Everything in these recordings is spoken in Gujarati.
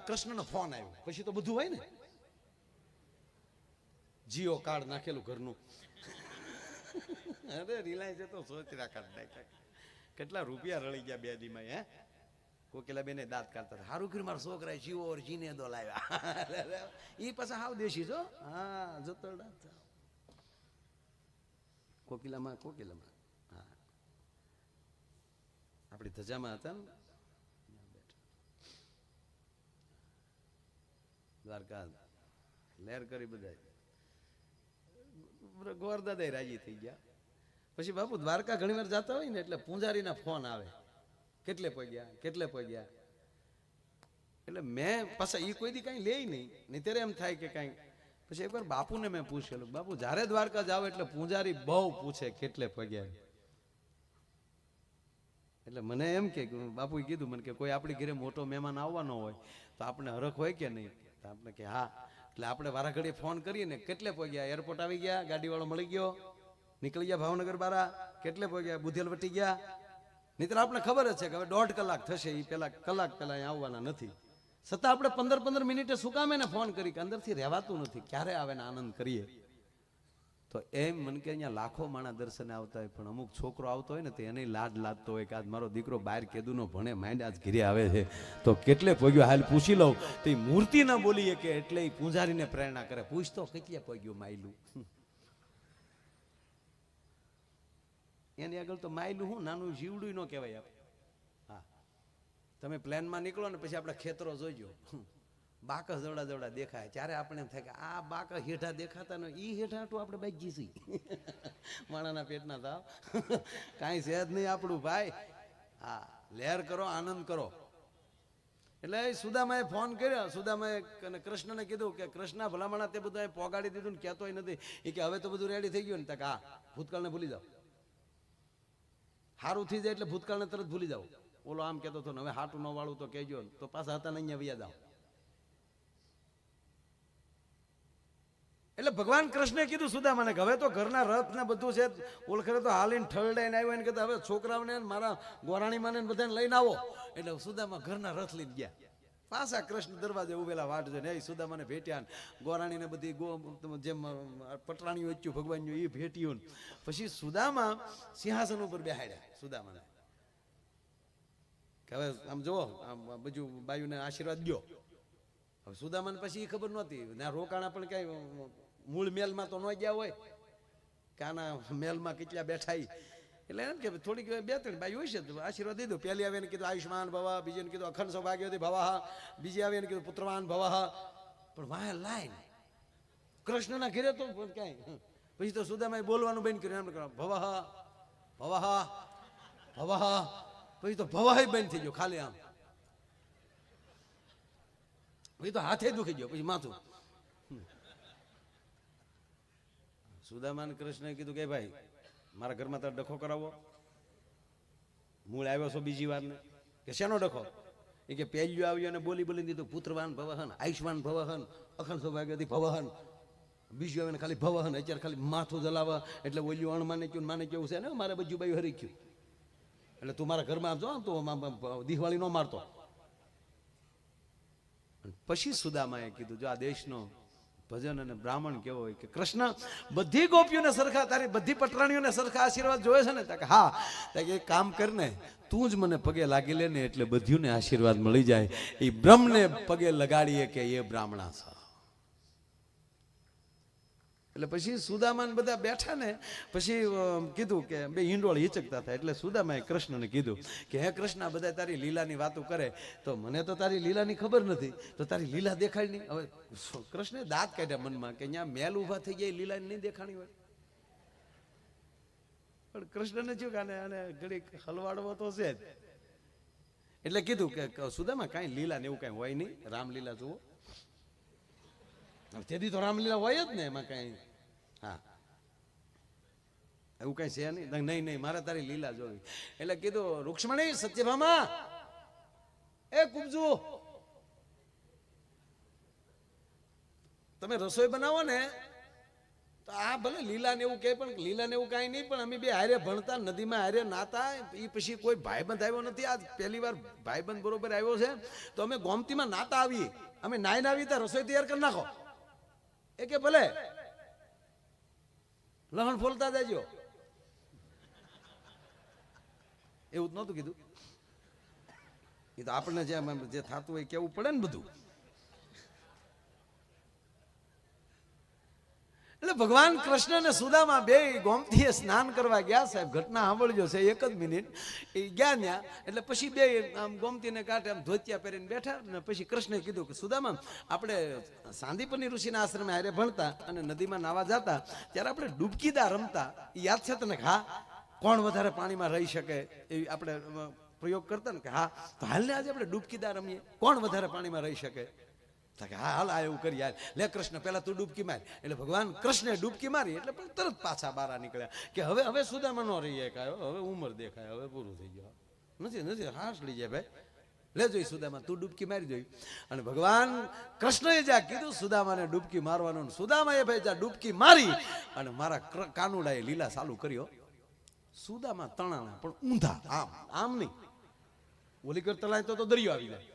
કૃષ્ણનો ફોન આવ્યો. પછી તો બધું હોય ને, જીઓ કાર્ડ નાખેલું ઘરનું. અરે રિલાયન્સ તો સોચરા કાઢ કેટલા રૂપિયા રળી ગયા બે દીમાં. હે કોકિલા બેને દાંત કાઢતા હતા. હારું કર્યું મારા છોકરાએ જીવો ઓર જીને દો લાવ્યા. એ પાછા હાવ દેશી છો. હા જતો કોકિલામાં હા આપણી ધજામાં હતા ને દ્વારકા લહેર કરી બધા. ગોરદાદા રાજી થઈ ગયા. પછી બાપુ દ્વારકા ઘણી વાર જતા હોય ને એટલે પૂંજારીના ફોન આવે, કેટલે પગ્યા એટલે મેં પાછા એ કોઈ દી કઈ લે નહીં ત્યારે એમ થાય કે કઈ. પછી એકવાર બાપુને મેં પૂછેલું, બાપુ જ્યારે દ્વારકા જાવ એટલે પૂંજારી બહુ પૂછે કેટલે પગ્યા. એટલે મને એમ કે બાપુએ કીધું મને કે કોઈ આપણી ઘરે મોટો મહેમાન આવવાનો હોય તો આપણે હરખ હોય કે નહીં? તો આપણે કે હા. એટલે આપણે વારા ઘડીએ ફોન કરીએ ને, કેટલે પગ્યા? એરપોર્ટ આવી ગયા, ગાડી વાળો મળી ગયો, નીકળી ગયા ભાવનગર બારા, કેટલે પગ્યા? બુધેલ વટી ગયા. નહીતર આપણે ખબર જ છે કે હવે 1.5 કલાક થશે, એ પેલા કલાક પેલા અહીંયા આવવાના નથી. છતાં આપણે 15 મિનિટે શું કામ એને ફોન કરી કે અંદરથી રહેવાતું નથી, ક્યારે આવે ને આનંદ કરીએ. તો એમ મને કે અહીંયા લાખો માણા દર્શને આવતા હોય, પણ અમુક છોકરો આવતો હોય ને તો એને લાડ લાગતો હોય કે આજ મારો દીકરો બહાર કેદુનો ભણે માંડ આજ ઘરે આવે છે તો કેટલે પગ્યો હાલ પૂછી લઉં. તો એ મૂર્તિ ના બોલીએ કે એટલે એ પૂંજારીને પ્રેરણા કરે, પૂછતો કેટલે પગ્યું માયલું. એની આગળ તો માયલું હું નાનું જીવડું ન કહેવાય. હા તમે પ્લેનમાં નીકળો ને પછી આપણે ખેતરો જોઈજો, બાકસ જવડા દેખાય, ત્યારે આપણે એમ થાય કે આ બાકસ હેઠા દેખાતા ને ઈ હેઠા તો આપણે બાકી જઈશી. માણાના પેટના તાવ કાંઈ છે જ નહીં આપણું ભાઈ. હા લહેર કરો, આનંદ કરો. એટલે સુદામાએ ફોન કર્યો, સુદામાએ કૃષ્ણને કીધું કે કૃષ્ણ ભલામણા તે બધું પોગાડી દીધું ને કહેતોય નથી. એ કે હવે તો બધું રેડી થઈ ગયું ને? તક હા ભૂતકાળને ભૂલી જાઓ, સારું થઈ જાય એટલે ભૂતકાળને તરત ભૂલી જાઓ. ઓલો આમ કહેતો હતો ને હવે હાટું ન વાળું તો કહેજો, તો પાછા હતા ને અહીંયા વ્યા જાઓ. એટલે ભગવાન કૃષ્ણે કીધું સુદામાને કે હવે તો ઘરના રથ ને બધું છે, ઓળખે તો હાલીને ઠરડાઈને આવ્યો એને કહેતા હવે છોકરાઓને મારા ગોરાણીમાને બધાને લઈને આવો. એટલે સુદામા ઘરના રથ લઈને ગયા. પાછા કૃષ્ણ દરવાજે ઉભેલા વાટ જોઈને એ સુદામાને ભેટ્યા, ગોરાણીને બધી જેમ પટરાણીઓ વચ્ચું ભગવાન એ ભેટ્યું. પછી સુદામા સિંહાસન ઉપર બેહાડ્યા સુદામાને કે હવે આમ જુઓ આમ બધું બાયુને આશીર્વાદ દો. હવે સુદામાને પછી એ ખબર નહોતી, ના રોકાણા પણ કઈ મૂળ મેલમાં તો ન ગયા હોય કે આના મેલમાં કેટલા બેઠા. એટલે એમ કે થોડીક 2-3 બાઈ હોય છે તો આશીર્વાદ દીધું. પહેલી આવે એને કીધું આયુષ્માન ભવા, બીજીને કીધું અખંડ સૌભાગ્યવતી ભવા, બીજી આવે એને કીધું પુત્રવાન ભવા. પણ વાહ લાઈન કૃષ્ણના ઘેરે તો ક્યાંય. પછી તો સુદામાએ બોલવાનું બંધ કર્યું, એમ ભવા ભવા ભવા. પછી તો ભવા બંધ થઈ ગયો, ખાલી આમ. પછી તો હાથે દુખી ગયો, પછી માથું. સુદામાને કૃષ્ણએ કીધું કે ભાઈ મારા ઘરમાં તારે ડખો કરાવો. મૂળ આવ્યો છો બીજી વાર ને કે શેનો ડખો? એ કે પહેલ્યો આવ્યો અને બોલી દીધું પુત્રવાન ભવહન, આયુષ્માન ભવહન, અખંડ સૌભાગ્યવતી ભવહન. બીજું આવે ને ખાલી ભવહન. અત્યારે ખાલી માથું જલાવા એટલે ઓલ્યું અણ માને ક્યું માને કેવું છે ને મારે બધું બાયું હરી ગયું. એટલે તું મારા ઘરમાં આવજો તો દિવાળી નો મારતો. પછી સુદામાએ કીધું જો આ દેશનો ભજન અને બ્રાહ્મણ કેવો હોય કે કૃષ્ણ બધી ગોપીઓને સરખા, તારી બધી પટરાણીઓને સરખા આશીર્વાદ જોવે છે ને? હા એક કામ કર ને, તું જ મને પગે લાગી લે ને એટલે બધીઓને આશીર્વાદ મળી જાય. એ બ્રહ્મને પગે લગાડીએ કે એ બ્રાહ્મણા છે. એટલે પછી સુદામાને બધા બેઠા ને પછી કીધું કે બે હિંડોળ હિચકતા હતા. એટલે સુદામાએ કૃષ્ણને કીધું કે હે કૃષ્ણ બધા તારી લીલાની વાતો કરે તો મને તો તારી લીલાની ખબર નથી, તો તારી લીલા દેખાડી નહીં. હવે કૃષ્ણે દાંત કાઢ્યા મનમાં કે અહીંયા મેલ ઉભા થઈ ગયા લીલા નહીં દેખાણી હોય. પણ કૃષ્ણને શું કે આને ઘડી હલવાડવો તો છે જ. એટલે કીધું કે સુદામા કાંઈ લીલા ને એવું કાંઈ હોય નહીં, રામલીલા જુઓ. તેથી તો રામલીલા હોય જ ને, એમાં કઈ હા એવું કઈ છે નહીં. નહીં મારે તારી લીલા જોવી. એટલે કીધું રૂક્ષ્મણી સત્યભામા એ કુબજુ તમે રસોઈ બનાવો ને તો આ ભલે લીલા ને એવું કહે, પણ લીલા ને એવું કાંઈ નહીં, પણ અમે બે હારે ભણતા, નદીમાં હારે નાતા. એ પછી કોઈ ભાઈબંધ આવ્યો નથી, આ પહેલી વાર ભાઈબંધ બરોબર આવ્યો છે. તો અમે ગોમતીમાં નાતા આવીએ, અમે નાઈને આવી ત્યાં રસોઈ તૈયાર કરી નાખો. એ કે ભલે લહણ ફોલતા જાજો. એવું જ નહોતું કીધું. એ તો આપણને જે થતું હોય કેવું પડે ને બધું. એટલે ભગવાન કૃષ્ણ અને સુદામા બે ગોમતીએ સ્નાન કરવા ગયા. સાહેબ ઘટના સાંભળજો છે, એક જ મિનિટ. એ ગયા ત્યાં એટલે પછી બે આમ ગોમતીને કાંઠે આમ ધોતિયા પહેરીને બેઠા. ને પછી કૃષ્ણે કીધું કે સુદામા, આપણે સાંદીપની ઋષિના આશ્રમે હારે ભણતા અને નદીમાં નાવા જતા ત્યારે આપણે ડૂબકીદા રમતા. યાદ છે તને? હા. કોણ વધારે પાણીમાં રહી શકે એવી આપણે પ્રયોગ કરતા ને કે હા, તો હાલને આજે આપણે ડૂબકીદા રમીએ, કોણ વધારે પાણીમાં રહી શકે? હા હાલ આ એવું કરી. લે કૃષ્ણ પેલા તું ડૂબકી માર. એટલે ભગવાન કૃષ્ણે ડૂબકી મારી એટલે પણ તરત પાછા બહાર નીકળ્યા કે હવે સુદામા નો રહી કાયો, હવે ઉંમર દેખાય, હવે પૂરું થઈ ગયું. નથી હાશ લઈ જાય ભાઈ, લે જોઈ સુદામા તું ડૂબકી મારી જોઈ. અને ભગવાન કૃષ્ણએ જ્યાં કીધું સુદામાને ડૂબકી મારવાનું, સુદામાએ ભાઈ જ્યાં ડૂબકી મારી અને મારા કાનુડાએ લીલા ચાલુ કર્યો. સુદામા તણાણા પણ ઊંધા, આમ નહીં. ઓલી કર તળાય તો દરિયો આવી જાય,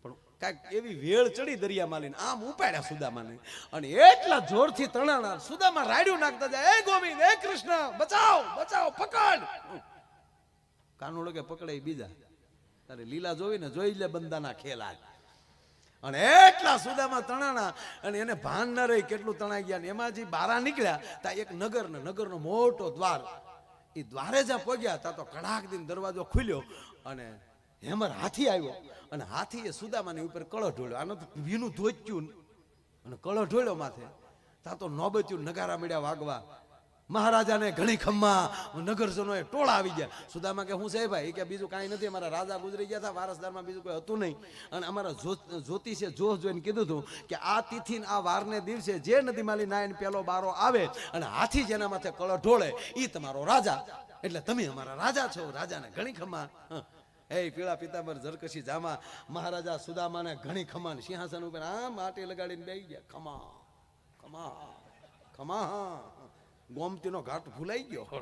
પણ કાંઈક એવી વેળ ચડી દરિયામાં લઈને આમ ઉપાડ્યા સુદામાને. અને એટલા જોરથી તણાણા, સુદામા રાડ્યું નાખતા જાય, એ ગોવિંદ, એ કૃષ્ણ, બચાવ બચાવ, પકડ. કાનુડો કે પકડે બીજા, તારે લીલા જોઈને જોઈ લે બંદાના ખેલા. અને એટલા સુદામા તણાણા અને એને ભાન ન રહી કેટલું તણાઈ ગયા. ને એમાં જે બારા નીકળ્યા ત્યાં એક નગરનો મોટો દ્વાર. એ દ્વારે જ્યાં પહોંચ્યા ત્યાં તો કડાક દીન દરવાજો ખુલ્યો અને હેમર હાથી આવ્યો. અને હાથીએ સુદામાની ઉપર કળો ઢોળ્યો. આનો તો ભીનું ધોચ્યું અને કળો ઢોળ્યો માથે. ત્યાં તો નોબત્યું, નગારા મળ્યા વાગવા. મહારાજાને ઘણી ખમ્મા, નગરજનોએ ટોળા આવી ગયા. સુદામા કે હું છે ભાઈ? કે બીજું કાંઈ નથી, અમારા રાજા ગુજરી ગયા હતા, વારસદારમાં બીજું કોઈ હતું નહીં. અને અમારા જ્યોતિષે જોઈને કીધું હતું કે આ તિથિ આ વારને દિવસે જે નદીમાંલી નાયન પેલો બારો આવે અને હાથી જેના માથે કળો ઢોળે એ તમારો રાજા, એટલે તમે અમારા રાજા છો. રાજાને ઘણી ખમ્મા. એ પીળા પિતાંબર ઝરકશી જામા મહારાજા સુદામાને ઘણી ખમ્મા સિંહાસન ઉપર આમ માટી લગાડીને બેસી ગયા. ખમા ખમા ખમા. ગોમતીનો ઘાટ ભૂલાઈ ગયો.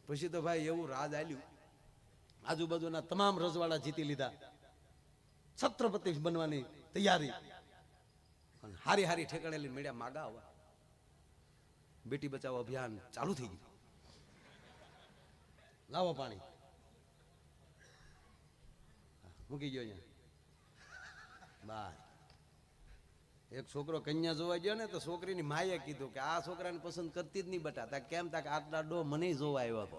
પછી તો ભાઈ એવું રાજ આલ્યું, આજુબાજુના તમામ રજવાડા જીતી લીધા, છત્રપતિ બનવાની તૈયારી. હારી હારી ઠેકાણે લઈને મેળ્યા માગા આવવા. બેટી બચાવો અભિયાન ચાલુ થઈ ગયું. લાવો પાણી, મૂકી ગયો અહીંયા બાર. એક છોકરો કન્યા જોવા ગયો ને તો છોકરીની માએ કીધું કે આ છોકરાને પસંદ કરતી જ નહીં બટા. તા કેમ? તા આટલા ડો મને જોવા આવ્યો હતો.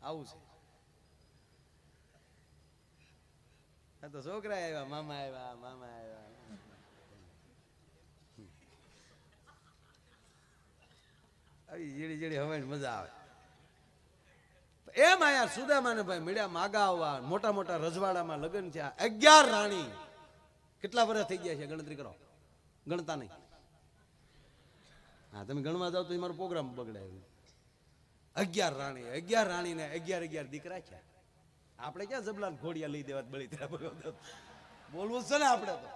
આવું છે. તો છોકરા આવ્યા, મામા આવ્યા, મામા આવ્યા. જીડી જીડી હવે મજા આવે એમ. આયા સુદામાને ભાઈ મળ્યા માગા આવવા. મોટા મોટા રજવાડામાં લગ્ન છે. 11 રાણી. કેટલા વર્ષ થઈ ગયા છે ગણતરી કરો? ગણતા નહીં. હા, તમે ગણવા જાવ તો મારો પ્રોગ્રામ બગડે. 11 રાણી, 11 રાણીને 11 દીકરા છે. આપણે ક્યાં જબલાન ઘોડિયા લઈ દેવા બળી બોલવું છે ને આપણે તો.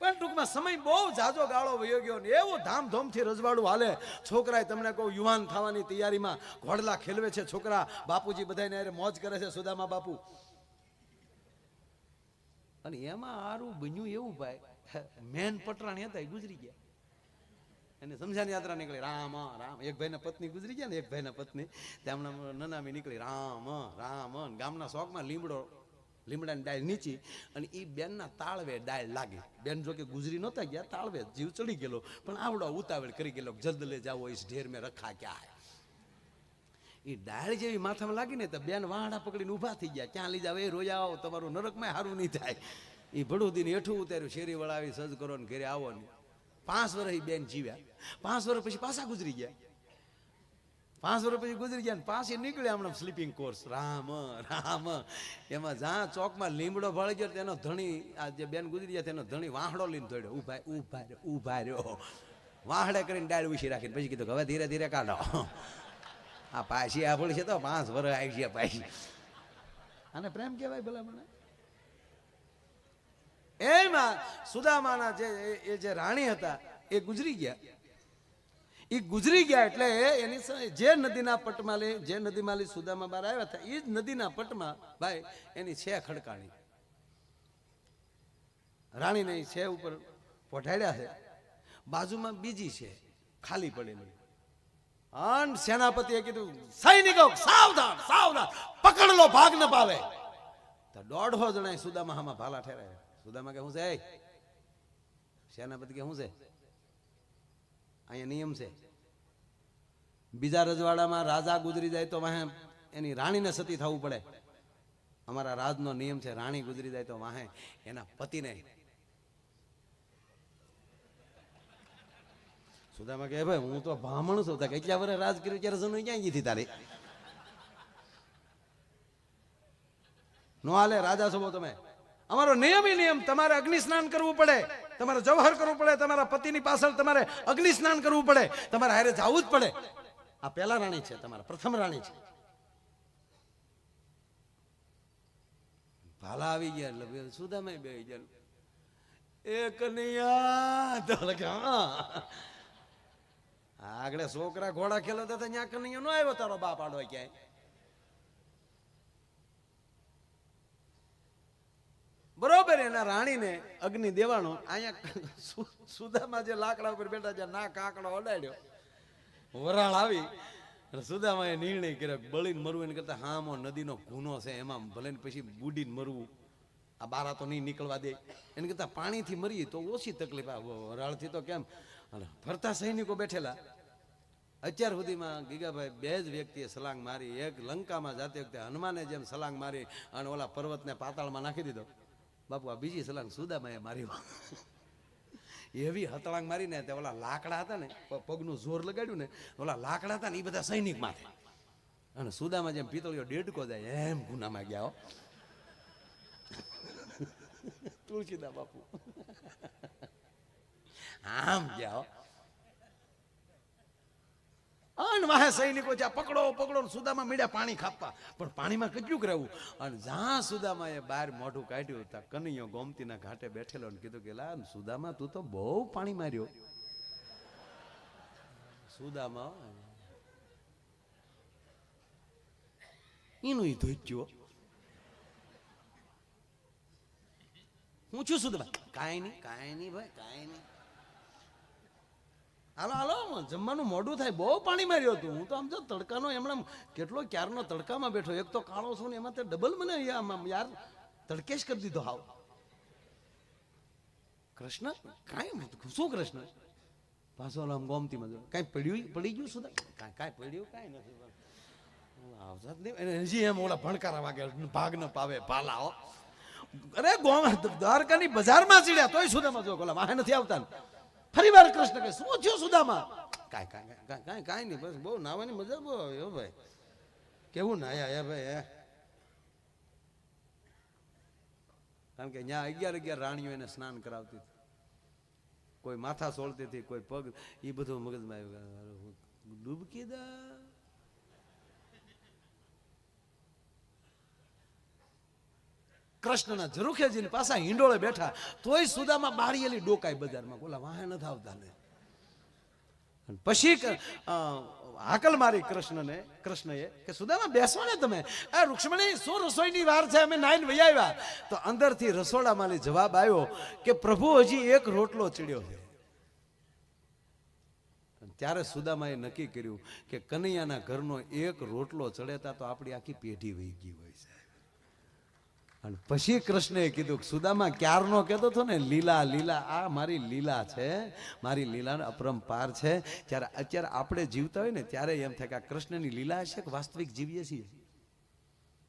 પણ ટૂંકમાં સમય બહુ જાજો ગાળો વયો ગયો ને એવું ધામધૂમથી રજવાડું હાલે. છોકરાએ તમને કહું યુવાન થવાની તૈયારીમાં ઘોડલા ખેલવે છે છોકરા. બાપુજી બધાને મોજ કરે છે, સુદામા બાપુ. અને એમાં આરું બન્યું એવું ભાઈ, મેન પટરાણી હતા એ ગુજરી ગયા. એને સમજાની યાત્રા નીકળી, રામ રામ. એક ભાઈના પત્ની ગુજરી ગયા ને, એક ભાઈના પત્ની તેમના નનામી નીકળી, રામ રામ. ગામના શોખમાં લીમડાની ડાળ નીચી અને એ બેનના તાળવે ડાળ લાગી. બેન જો કે ગુજરી નહોતા ગયા, તાળવે જીવ ચડી ગયેલો, પણ આવડો ઉતાવળ કરી ગયેલો. જલ્દ લે જાવો ઇસ ઢેર મેં રખા ક્યાં. એ ડાળ જેવી માથામાં લાગી ને તો બેન વાહડા પકડીને ઊભા થઈ ગયા. ક્યાં લઈ જાવ? એ રોયા આવો, તમારું નરકમાં સારું નહીં થાય. એ ભડુદીને હેઠું ઉતાર્યું, શેરી વળાવી સજ કરો ને ઘરે આવો ને. 5 વર્ષ બેન જીવ્યા. 5 વર્ષ પછી પાછા ગુજરી ગયા. 5 વર્ષ પછી ગુજરી ગયા ને પાછી નીકળ્યા હમણાં સ્લીપિંગ કોર્સ. રામ રામ. એમાં જ્યાં ચોકમાં લીમડો ભળી ગયો તેનો ધણી, આ જે બેન ગુજરી ગયા તેનો ધણી વાહડો લઈને દોડ્યો. ઉભા રહ્યો વાહડે કરીને ડાળ ઉછી રાખીને પછી કીધું હવે ધીરે ધીરે કાઢો. આ પાછી આપણી છે તો 5 વર્ષ આવી છે પાછી. આને પ્રેમ કહેવાય ભલા મને? એમાં સુદામાના જે રાણી હતા એ ગુજરી ગયા. એ ગુજરી ગયા એટલે એની જે નદીના પટમાં જે નદીમાં સુદામા બહાર આવ્યા હતા એ જ નદીના પટમાં ભાઈ એની છે ખડકાણી. રાણીને છે ઉપર પોઢાડ્યા છે, બાજુમાં બીજી છે ખાલી પડેલી. અન સેનાપતિએ કીધું સૈનિકો સાવધાન સાવધાન, પકડ લો ભાગ ન પાવે. તો 150 જણા સુદામામાં ભાલા ઠેરાયા. સુદામા કે શું છે? સેનાપતિ કે શું છે? અહીંયા નિયમ છે, બીજા રજવાડામાં રાજા ગુજરી જાય તો વાહે એની રાણીને સતી થવું પડે. અમારા રાજનો નિયમ છે, રાણી ગુજરી જાય તો વાહે એના પતિને. સુદામા કે ભાઈ હું તો બ્રાહ્મણ છું, કેટલા વર્ષ રાજ કર્યું ત્યારે જનુ ક્યાં ગઈ હતી તારી? નો હાલે, રાજા છો તમે. અમારો નિયમ તમારે અગ્નિ સ્નાન કરવું પડે, તમારે જવહર કરવું પડે, તમારા પતિની પાછળ તમારે અગ્નિ સ્નાન કરવું પડે, તમારે હારે જવું જ પડે. આ પહેલા રાણી છે, તમારા પ્રથમ રાણી છે. ભાલા આવી ગયા એટલે સુદામા બે ગયા. એ કનૈયા તો આગળ છોકરા ઘોડા ખેલતા હતા ત્યાં કનૈયા નો આવ્યો તારો બાપ આડો ક્યાંય. બરોબર, એના રાણીને અગ્નિ દેવાનો. અહીંયા સુદામા જે લાકડા ઉપર બેઠા છે ના કાકડો અડાડ્યો, વરાળ આવી. સુદામાએ નિર્ણય કર્યો બળીને મરવું એને કરતા હામો નદીનો ગુનો છે એમાં ભલે પછી બુડીને મરવું, આ બારા તો નહીં નીકળવા દે. એને કરતા પાણીથી મરીએ તો ઓછી તકલીફ. આ વરાળથી તો કેમ. ફરતા સૈનિકો બેઠેલા. અત્યાર સુધીમાં ગીગાભાઈ 2 જ વ્યક્તિએ સલાંગ મારી. એક લંકામાં જાતી વખતે હનુમાને જેમ સલાંગ મારી અને ઓલા પર્વતને પાતાળમાં નાખી દીધો. બાપુ આ બીજી સલાંગ સુદામાએ મારી. એવી હતળાંગ મારીને તે ઓલા લાકડા હતા ને, પગનું જોર લગાડ્યું ને, ઓલા લાકડા હતા ને એ બધા સૈનિક માથે. અને સુદામા જેમ પિતળીઓ ડેડકો જાય એમ ગુનામાં ગયા. તુલસીદા બાપુ આમ ગયા. વાહે સૈનિકો જ્યાં પકડો પકડો, સુદામા મીડ્યા પાણી ખાપવા. પણ પાણીમાં કેટલું રહેવું. અને જ્યાં સુદામાએ બહાર મોઢું કાઢ્યું ત્યાં કનૈયો ગોમતીના ઘાટે બેઠેલો ને કીધું કે લા સુદામા તું તો બહુ પાણી માર્યો. સુદામા એનું ધોચ્યો. હું છું સુદામા? કાંઈ નહીં ભાઈ, કાંઈ નહીં. હાલો હાલો જમવાનું મોડું થાય, બહુ પાણી માર્યું હતું. હું તો આમ જો તડકાનો એમણે કેટલો ક્યારનો તડકામાં બેઠો. એક તો કાળો છું ને એમાં તે ડબલ મને યાર તડકેશ કરી દીધો. હાવ કૃષ્ણ કાંઈ શું કૃષ્ણ પાછો આમ ગોમતીમાં જો કાંઈ પડી ગયું સુધા? કાંઈ પડ્યું કાંઈ નથી. હજી એમ ઓલા ભણકારા વાગે ભાગ ન પાવે ભાલા. અરે દ્વારકાની બજારમાં ચડ્યા તોય સુદામાં જો ઓલા વાહે નથી આવતા. ફરી વાર કૃષ્ણ કહે શું થયું સુદામા? કાંઈ નહીં, બસ બહુ નાવાની મજા બહુ આવે ભાઈ. કેવું નાયા ભાઈ. કારણ કે ત્યાં 11 રાણીઓ એને સ્નાન કરાવતી હતી. કોઈ માથા સોળતી હતી, કોઈ પગ, એ બધું મગજમાં આવ્યું. ડૂબકી દા કૃષ્ણના ઝરૂખેજીની પાછા હિંડોળે બેઠા તોય સુદામા બાળીએલી ડોકાઈ બજારમાં. બોલા વાહે નથી આવતા ને. પછી હાકલ મારી કૃષ્ણએ કે સુદામા બેસો ને તમે. આ રૂક્ષ્મણી શું રસોઈની વાર છે, અમે નાઈન વહી આવ્યા. તો અંદરથી રસોડામાંથી જવાબ આવ્યો કે પ્રભુ હજી એક રોટલો ચડ્યો છે. ત્યારે સુદામાએ નક્કી કર્યું કે કનૈયાના ઘરનો એક રોટલો ચડેતા તો આપણી આખી પેઢી વહી ગઈ હોય છે. અને પછી કૃષ્ણએ કીધું સુદામા ક્યારનો કહેતો હતો ને લીલા લીલા, આ મારી લીલા છે, મારી લીલા અપરંપાર છે. ત્યારે અત્યારે આપણે જીવતા હોય ને ત્યારે એમ થાય કે આ કૃષ્ણની લીલા છે કે વાસ્તવિક જીવીએ છીએ.